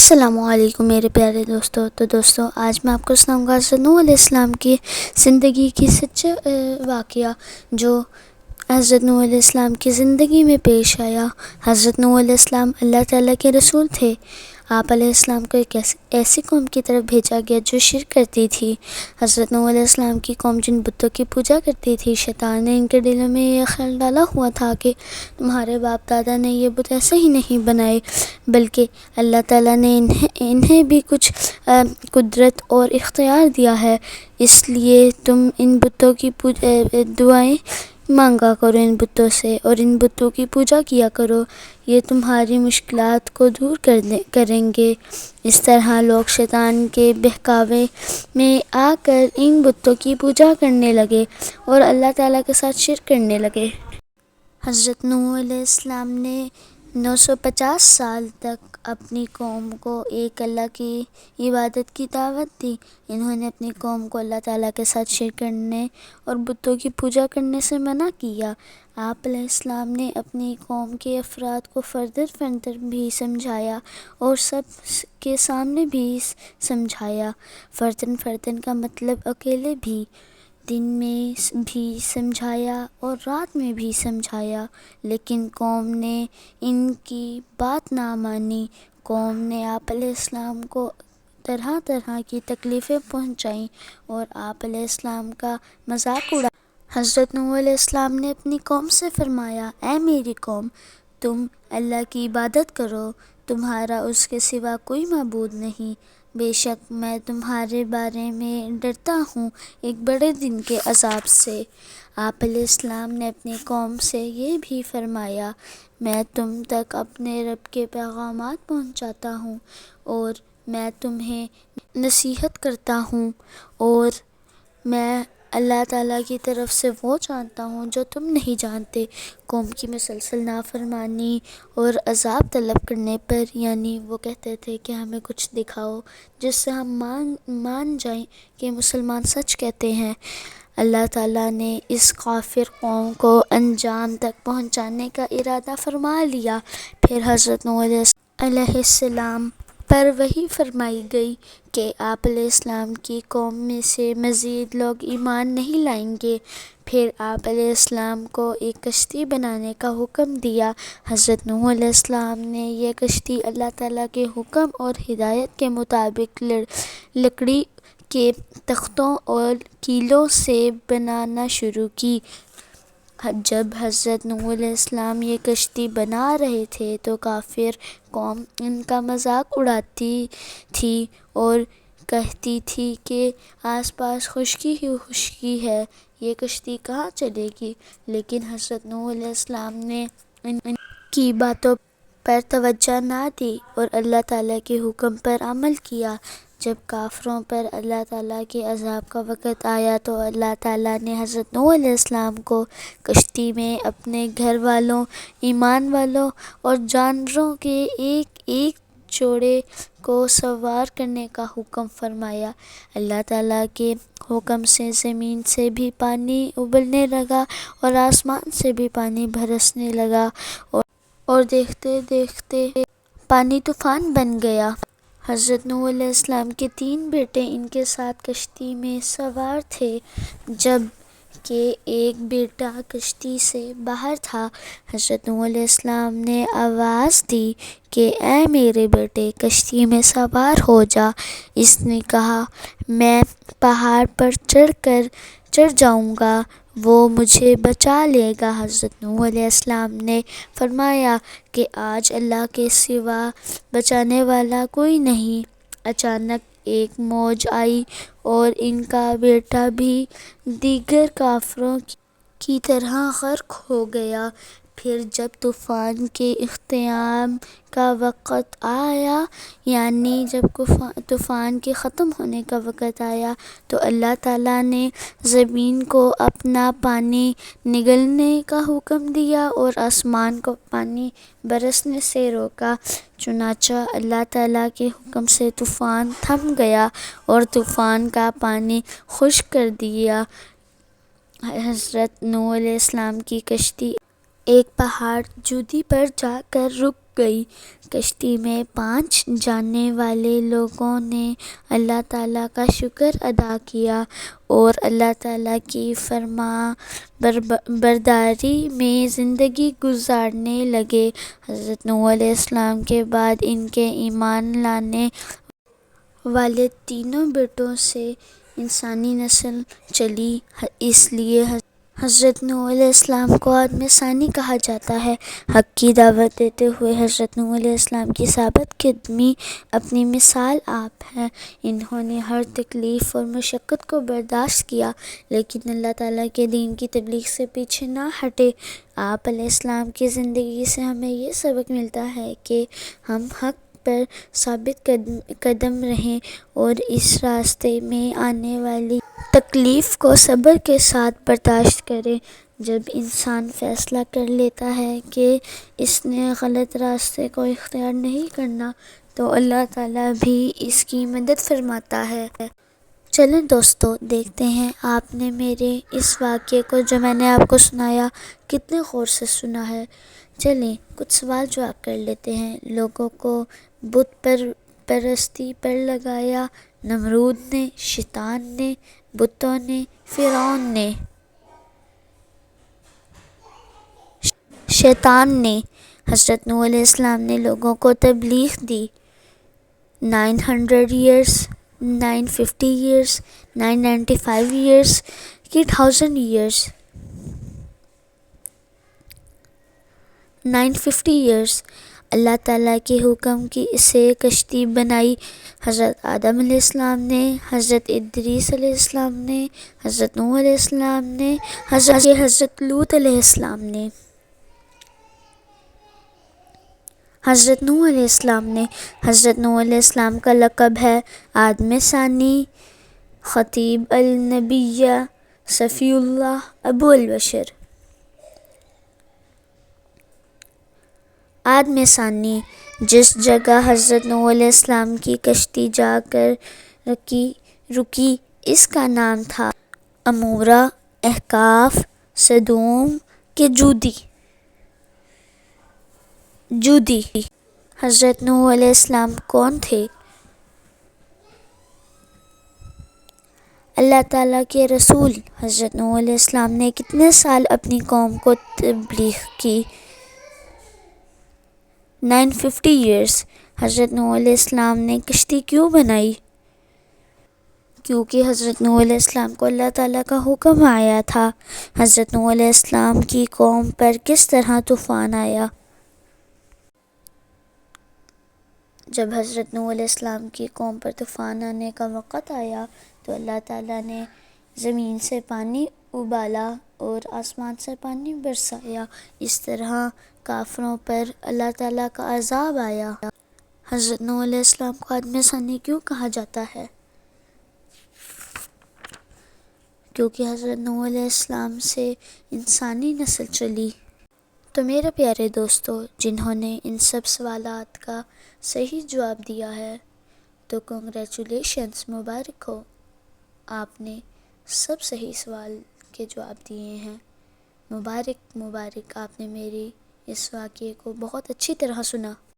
السلام علیکم میرے پیارے دوستوں. دوستوں آج میں آپ کو سناؤں گا حضرت نوح علیہ السلام کی زندگی کی سچا واقعہ جو حضرت نوح علیہ السلام کی زندگی میں پیش آیا. حضرت نوح علیہ السلام اللہ تعالیٰ کے رسول تھے. آپ علیہ السلام کو ایک ایسی قوم کی طرف بھیجا گیا جو شرک کرتی تھی. حضرت نوح علیہ السلام کی قوم جن بتوں کی پوجا کرتی تھی، شیطان نے ان کے دلوں میں یہ خیال ڈالا ہوا تھا کہ تمہارے باپ دادا نے یہ بت ایسے ہی نہیں بنائے، بلکہ اللہ تعالیٰ نے انہیں بھی کچھ قدرت اور اختیار دیا ہے، اس لیے تم ان بتوں کی دعائیں مانگا کرو ان بتوں سے، اور ان بتوں کی پوجا کیا کرو، یہ تمہاری مشکلات کو دور کریں گے. اس طرح لوگ شیطان کے بہکاوے میں آ کر ان بتوں کی پوجا کرنے لگے اور اللہ تعالیٰ کے ساتھ شرک کرنے لگے. حضرت نوح علیہ السلام نے 950 سال تک اپنی قوم کو ایک اللہ کی عبادت کی دعوت دی. انہوں نے اپنی قوم کو اللہ تعالیٰ کے ساتھ شرک کرنے اور بتوں کی پوجا کرنے سے منع کیا. آپ علیہ السلام نے اپنی قوم کے افراد کو فردر بھی سمجھایا اور سب کے سامنے بھی سمجھایا. فردن کا مطلب اکیلے بھی، دن میں بھی سمجھایا اور رات میں بھی سمجھایا، لیکن قوم نے ان کی بات نہ مانی. قوم نے آپ علیہ السلام کو طرح کی تکلیفیں پہنچائیں اور آپ علیہ السلام کا مذاق اڑایا. حضرت نوح علیہ السلام نے اپنی قوم سے فرمایا، اے میری قوم، تم اللہ کی عبادت کرو، تمہارا اس کے سوا کوئی معبود نہیں. بے شک میں تمہارے بارے میں ڈرتا ہوں ایک بڑے دن کے عذاب سے. آپ علیہ السلام نے اپنی قوم سے یہ بھی فرمایا، میں تم تک اپنے رب کے پیغامات پہنچاتا ہوں اور میں تمہیں نصیحت کرتا ہوں، اور میں اللہ تعالیٰ کی طرف سے وہ جانتا ہوں جو تم نہیں جانتے. قوم کی مسلسل نافرمانی اور عذاب طلب کرنے پر، یعنی وہ کہتے تھے کہ ہمیں کچھ دکھاؤ جس سے ہم مان جائیں کہ مسلمان سچ کہتے ہیں، اللہ تعالیٰ نے اس کافر قوم کو انجام تک پہنچانے کا ارادہ فرما لیا. پھر حضرت نوح علیہ السلام پر وحی فرمائی گئی کہ آپ علیہ السلام کی قوم میں سے مزید لوگ ایمان نہیں لائیں گے. پھر آپ علیہ السلام کو ایک کشتی بنانے کا حکم دیا. حضرت نوح علیہ السلام نے یہ کشتی اللہ تعالیٰ کے حکم اور ہدایت کے مطابق لکڑی کے تختوں اور کیلوں سے بنانا شروع کی. جب حضرت نوح علیہ السلام یہ کشتی بنا رہے تھے تو کافر قوم ان کا مذاق اڑاتی تھی اور کہتی تھی کہ آس پاس خشکی ہی خشکی ہے، یہ کشتی کہاں چلے گی. لیکن حضرت نوح علیہ السلام نے ان کی باتوں پر توجہ نہ دی اور اللہ تعالیٰ کے حکم پر عمل کیا. جب کافروں پر اللہ تعالیٰ کے عذاب کا وقت آیا تو اللہ تعالیٰ نے حضرت نوح علیہ السلام کو کشتی میں اپنے گھر والوں، ایمان والوں اور جانوروں کے ایک جوڑے کو سوار کرنے کا حکم فرمایا. اللہ تعالیٰ کے حکم سے زمین سے بھی پانی ابلنے لگا اور آسمان سے بھی پانی برسنے لگا اور دیکھتے دیکھتے پانی طوفان بن گیا. حضرت نوح علیہ السلام کے 3 بیٹے ان کے ساتھ کشتی میں سوار تھے، جب کہ ایک بیٹا کشتی سے باہر تھا. حضرت نوح علیہ السلام نے آواز دی کہ اے میرے بیٹے، کشتی میں سوار ہو جا. اس نے کہا، میں پہاڑ پر چڑھ جاؤں گا، وہ مجھے بچا لے گا. حضرت نوح علیہ السلام نے فرمایا کہ آج اللہ کے سوا بچانے والا کوئی نہیں. اچانک ایک موج آئی اور ان کا بیٹا بھی دیگر کافروں کی طرح غرق ہو گیا. پھر جب طوفان کے اختتام کا وقت آیا، یعنی جب طوفان کے ختم ہونے کا وقت آیا، تو اللہ تعالیٰ نے زمین کو اپنا پانی نگلنے کا حکم دیا اور آسمان کو پانی برسنے سے روکا. چنانچہ اللہ تعالیٰ کے حکم سے طوفان تھم گیا اور طوفان کا پانی خشک کر دیا. حضرت نوح علیہ السلام کی کشتی ایک پہاڑ جودی پر جا کر رک گئی۔ کشتی میں 5 جانے والے لوگوں نے اللہ تعالیٰ کا شکر ادا کیا اور اللہ تعالیٰ کی فرما برداری میں زندگی گزارنے لگے۔ حضرت نوح علیہ السلام کے بعد ان کے ایمان لانے والے تینوں بیٹوں سے انسانی نسل چلی، اس لیے حضرت نوح علیہ السلام کو آدم ثانی کہا جاتا ہے۔ حق کی دعوت دیتے ہوئے حضرت نوح علیہ السلام کی ثابت قدمی اپنی مثال آپ ہیں۔ انہوں نے ہر تکلیف اور مشقت کو برداشت کیا لیکن اللہ تعالیٰ کے دین کی تبلیغ سے پیچھے نہ ہٹے۔ آپ علیہ السلام کی زندگی سے ہمیں یہ سبق ملتا ہے کہ ہم حق پر ثابت قدم رہیں اور اس راستے میں آنے والی تکلیف کو صبر کے ساتھ برداشت کریں۔ جب انسان فیصلہ کر لیتا ہے کہ اس نے غلط راستے کو اختیار نہیں کرنا تو اللہ تعالیٰ بھی اس کی مدد فرماتا ہے۔ چلیں دوستو، دیکھتے ہیں آپ نے میرے اس واقعے کو جو میں نے آپ کو سنایا کتنے غور سے سنا ہے۔ چلیں کچھ سوال جواب کر لیتے ہیں۔ لوگوں کو بت پرستی پر لگایا، نمرود نے، شیطان نے، بتوں نے، فرعون نے؟ شیطان نے۔ حضرت نوح علیہ السلام نے لوگوں کو تبلیغ دی 900 ایئرس، 950 ایئرس، 995 ایئرس کی 1000 ایئرس، 950 ایئرس۔ اللہ تعالیٰ کے حکم کی اسے کشتی بنائی حضرت آدم علیہ السلام نے، حضرت ادریس علیہ السلام نے، حضرت نوح علیہ السلام نے، حضرت لوط علیہ السلام نے۔ حضرت نوح علیہ السلام نے۔ حضرت نوح علیہ السلام کا لقب ہے آدم ثانی، خطیب الانبیاء، صفی اللہ، ابو البشر۔ آدم ثانی، جس جگہ حضرت نوح علیہ السلام کی کشتی جا کر رکی اس کا نام تھا عمورہ، احقاف، سدوم کے جودی۔ حضرت نوح علیہ السلام کون تھے؟ اللہ تعالیٰ کے رسول۔ حضرت نوح علیہ السلام نے کتنے سال اپنی قوم کو تبلیغ کی؟ 950 ایئرس۔ حضرت نوح علیہ السلام نے کشتی کیوں بنائی؟ کیونکہ حضرت نوح علیہ السلام کو اللہ تعالیٰ کا حکم آیا تھا۔ حضرت نوح علیہ السلام کی قوم پر کس طرح طوفان آیا؟ جب حضرت نوح علیہ السلام کی قوم پر طوفان آنے کا وقت آیا تو اللہ تعالیٰ نے زمین سے پانی ابالا اور آسمان سے پانی برسایا، اس طرح کافروں پر اللہ تعالیٰ کا عذاب آیا۔ حضرت نوح علیہ السلام کو آدم ثانی کیوں کہا جاتا ہے؟ کیونکہ حضرت نوح علیہ السلام سے انسانی نسل چلی۔ تو میرے پیارے دوستو، جنہوں نے ان سب سوالات کا صحیح جواب دیا ہے تو کنگریچولیشنز، مبارک ہو، آپ نے سب صحیح سوال کے جواب دیے ہیں۔ مبارک، آپ نے میری اس واقعے کو بہت اچھی طرح سنا۔